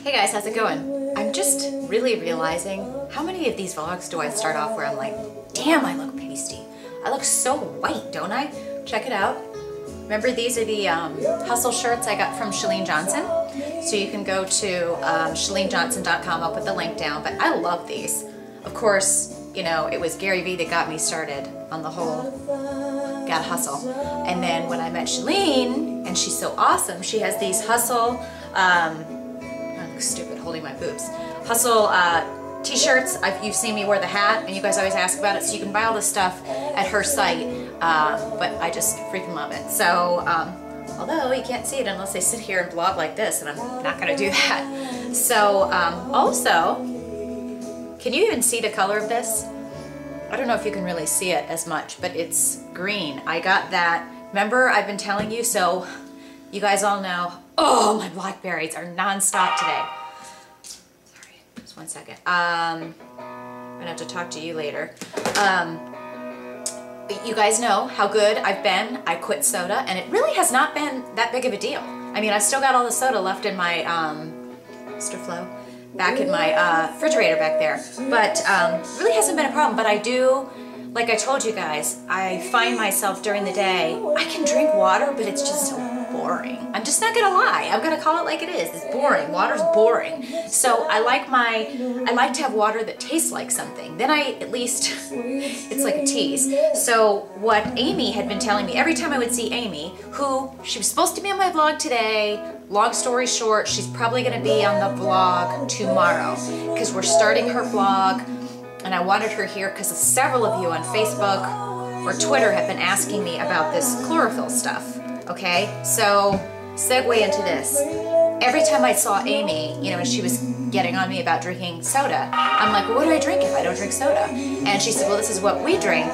Hey guys, how's it going? I'm just really realizing how many of these vlogs do I start off where I'm like, damn, I look pasty. I look so white, don't I? Check it out. Remember, these are the hustle shirts I got from Chalene Johnson. So you can go to chalenejohnson.com. I'll put the link down, but I love these. Of course, you know, it was Gary Vee that got me started on the whole gotta hustle. And then when I met Chalene, and she's so awesome, she has these hustle, I look stupid holding my boobs, hustle t-shirts. You've seen me wear the hat, and you guys always ask about it, so you can buy all this stuff at her site, but I just freaking love it. So, although you can't see it unless I sit here and blog like this, and I'm not gonna do that. So, also, can you even see the color of this? I don't know if you can really see it as much, but it's green. I got that. Remember, I've been telling you, so you guys all know, oh, my blackberries are non-stop today. Sorry, just one second. I'm gonna have to talk to you later. You guys know how good I've been. I quit soda, and it really has not been that big of a deal. I mean, I still got all the soda left in my Mr. Flo, back in my refrigerator back there, but really hasn't been a problem. But I do, like I told you guys, I find myself during the day, I can drink water, but it's just so boring. I'm just not gonna lie. I'm gonna call it like it is. It's boring. Water's boring. So I like to have water that tastes like something. Then at least, it's like a tease. So what Amy had been telling me, every time I would see Amy, she was supposed to be on my vlog today. Long story short, she's probably gonna be on the vlog tomorrow because we're starting her vlog, and I wanted her here because several of you on Facebook or Twitter have been asking me about this chlorophyll stuff. Okay, so segue into this. Every time I saw Amy, you know, and she was getting on me about drinking soda, I'm like, well, what do I drink if I don't drink soda? And she said, well, this is what we drink.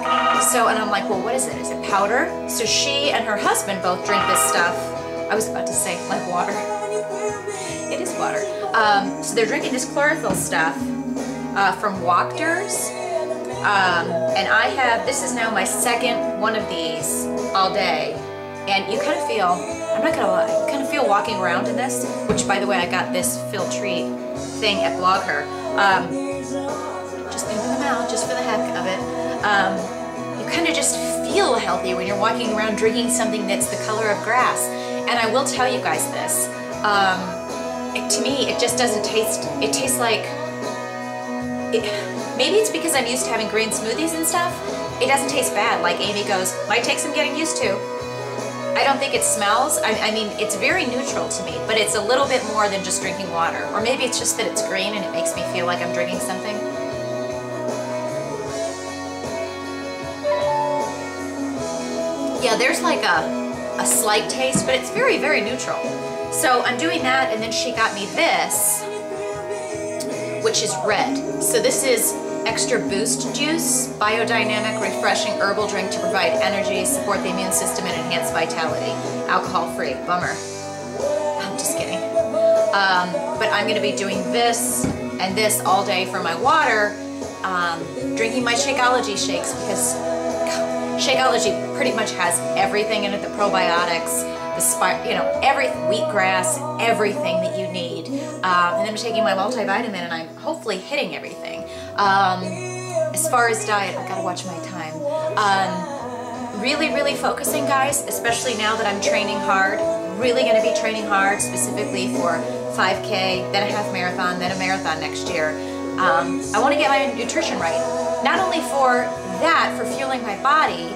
So, and I'm like, well, what is it? Is it powder? So she and her husband both drink this stuff. I was about to say, like water. It is water. So they're drinking this chlorophyll stuff from Wachters. And I have, this is now my second one of these all day. And you kind of feel, I'm not gonna lie, you kind of feel walking around in this, which by the way, I got this Phil Treat thing at Blogger. Just pimping them out, just for the heck of it. You kind of just feel healthy when you're walking around drinking something that's the color of grass. And I will tell you guys this, to me, it just doesn't taste, it tastes like, maybe it's because I'm used to having green smoothies and stuff. It doesn't taste bad, like Amy goes, might take some getting used to. I don't think it smells. I mean, it's very neutral to me, but it's a little bit more than just drinking water. Or maybe it's just that it's green and it makes me feel like I'm drinking something. Yeah, there's like a slight taste, but it's very, very neutral. So I'm doing that, and then she got me this, which is red. So this is Extra Boost Juice, biodynamic, refreshing herbal drink to provide energy, support the immune system, and enhance vitality. Alcohol-free. Bummer. I'm just kidding. But I'm going to be doing this and this all day for my water, drinking my Shakeology shakes, because Shakeology pretty much has everything in it, the probiotics, you know, wheatgrass, everything that you need. And then I'm taking my multivitamin, and I'm hopefully hitting everything. As far as diet, I've got to watch my time. Really, really focusing, guys, especially now that I'm training hard. Really going to be training hard, specifically for 5K, then a half marathon, then a marathon next year. I want to get my nutrition right. Not only for that, for fueling my body,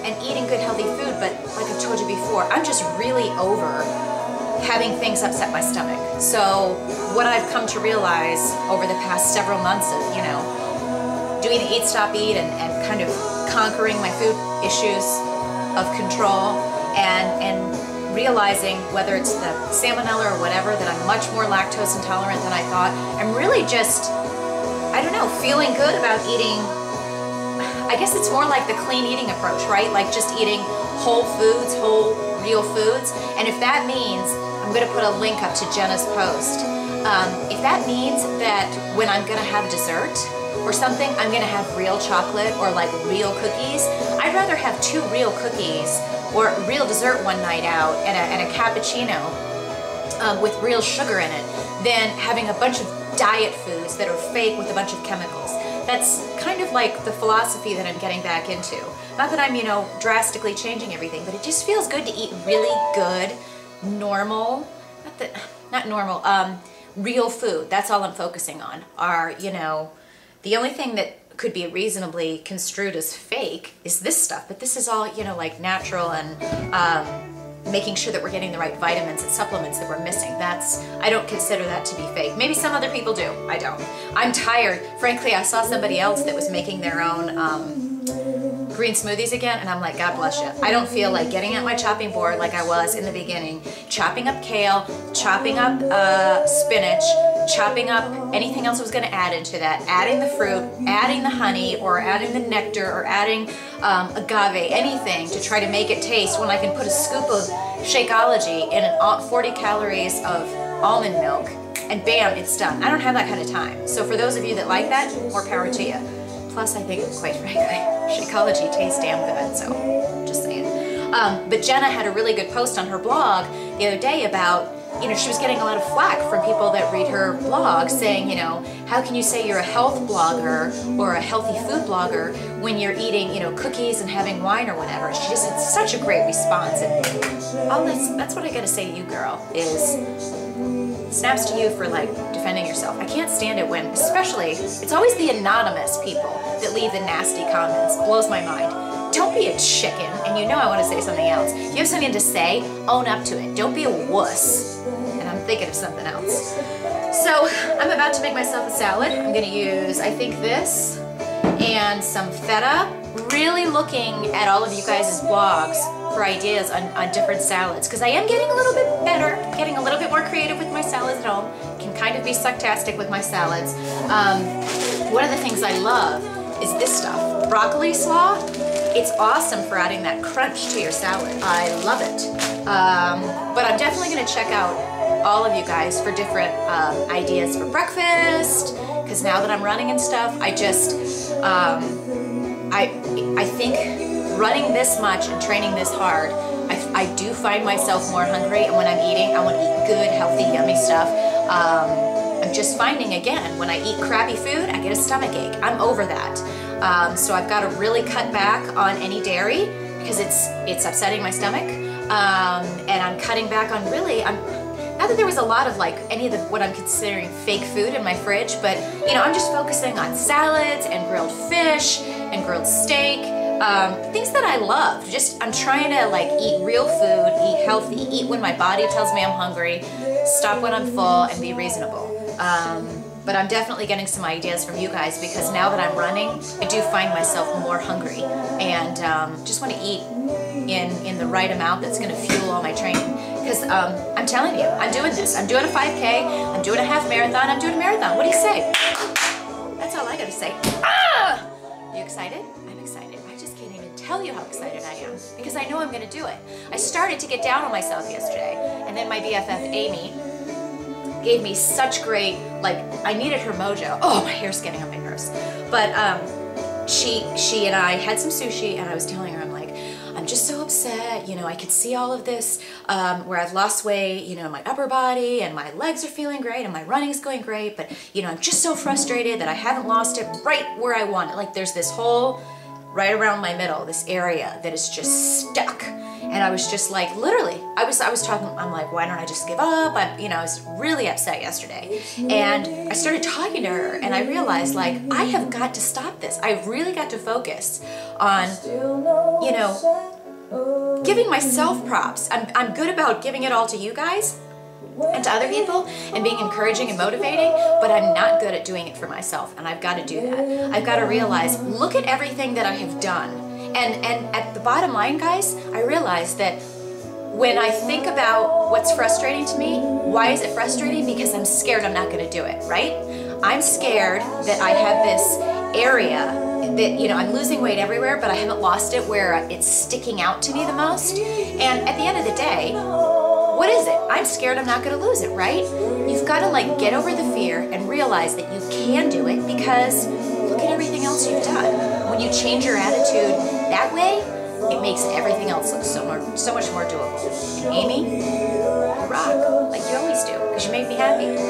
and eating good healthy food, but like I've told you before, I'm just really over having things upset my stomach. So what I've come to realize over the past several months of, you know, doing the Eat Stop Eat and kind of conquering my food issues of control, and realizing, whether it's the salmonella or whatever, that I'm much more lactose intolerant than I thought. I'm really just, I don't know, feeling good about eating. I guess it's more like the clean eating approach, right? Like just eating whole foods, whole real foods. And if that means, I'm going to put a link up to Jenna's post. If that means that when I'm going to have dessert or something, I'm going to have real chocolate or like real cookies, I'd rather have 2 real cookies or real dessert one night out and a cappuccino with real sugar in it than having a bunch of diet foods that are fake with a bunch of chemicals. That's kind of like the philosophy that I'm getting back into. Not that I'm, you know, drastically changing everything, but it just feels good to eat really good, normal, not normal, real food. That's all I'm focusing on. Are, you know, the only thing that could be reasonably construed as fake is this stuff, but this is all, you know, like natural and making sure that we're getting the right vitamins and supplements that we're missing. I don't consider that to be fake. Maybe some other people do, I don't. I'm tired. Frankly, I saw somebody else that was making their own green smoothies again, and I'm like, God bless you. I don't feel like getting at my chopping board like I was in the beginning, chopping up kale, chopping up spinach, chopping up anything else I was gonna add into that, adding the fruit, adding the honey, or adding the nectar, or adding agave, anything to try to make it taste when I can put a scoop of Shakeology in 40 calories of almond milk, and bam, it's done. I don't have that kind of time. So for those of you that like that, more power to you. Plus, I think, quite frankly, Shakeology tastes damn good, so just saying. But Jenna had a really good post on her blog the other day about, you know, she was getting a lot of flack from people that read her blog saying, you know, how can you say you're a health blogger or a healthy food blogger when you're eating, you know, cookies and having wine or whatever? She just had such a great response. And that's what I gotta say to you, girl, is snaps to you for like defending yourself. I can't stand it when, especially, it's always the anonymous people that leave the nasty comments. Blows my mind. Don't be a chicken, and you know I want to say something else. If you have something to say, own up to it. Don't be a wuss. And I'm thinking of something else. So I'm about to make myself a salad. I'm gonna use, I think, this and some feta. Really looking at all of you guys' blogs for ideas on different salads, because I am getting a little bit better, getting a little bit more creative with my salads at home. Can kind of be sucktastic with my salads. One of the things I love is this stuff, broccoli slaw. It's awesome for adding that crunch to your salad. I love it. But I'm definitely gonna check out all of you guys for different ideas for breakfast, because now that I'm running and stuff, I just, I think running this much and training this hard, I do find myself more hungry, and when I'm eating, I want to eat good, healthy, yummy stuff. I'm just finding, again, when I eat crappy food, I get a stomach ache. I'm over that. So I've got to really cut back on any dairy because it's upsetting my stomach. And I'm cutting back on really, not that there was a lot of like any of what I'm considering fake food in my fridge, but you know, I'm just focusing on salads and grilled fish and grilled steak, things that I love. I'm trying to like eat real food, eat healthy, eat when my body tells me I'm hungry, stop when I'm full, and be reasonable. But I'm definitely getting some ideas from you guys, because now that I'm running, I do find myself more hungry and just want to eat in the right amount that's going to fuel all my training. Because I'm telling you, I'm doing this. I'm doing a 5K, I'm doing a half marathon, I'm doing a marathon. What do you say? That's all I got to say. Ah! You excited? I'm excited. I just can't even tell you how excited I am, because I know I'm going to do it. I started to get down on myself yesterday, and then my BFF Amy gave me such great, like, I needed her mojo. Oh, my hair's getting on my nerves. But she and I had some sushi, and I was telling her, I'm like, I'm just so upset, you know, I could see all of this where I've lost weight, you know, in my upper body, and my legs are feeling great, and my running's going great, but, you know, I'm just so frustrated that I haven't lost it right where I want it. Like, there's this whole, right around my middle, this area that is just stuck. And I was just like, literally, I was talking, I'm like, why don't I just give up? I was really upset yesterday. And I started talking to her, and I realized, like, I have got to stop this. I've really got to focus on, you know, giving myself props. I'm good about giving it all to you guys and to other people and being encouraging and motivating, but I'm not good at doing it for myself, and I've got to do that. I've got to realize, look at everything that I have done. And at the bottom line, guys, I realize that when I think about what's frustrating to me, why is it frustrating? Because I'm scared I'm not going to do it, right? I'm scared that I have this area that, you know, I'm losing weight everywhere, but I haven't lost it where it's sticking out to me the most. And at the end of the day, what is it? I'm scared I'm not going to lose it, right? You've got to like get over the fear and realize that you can do it, because look at everything else you've done. When you change your attitude that way, it makes everything else look so much more doable. And Amy, you rock, like you always happy.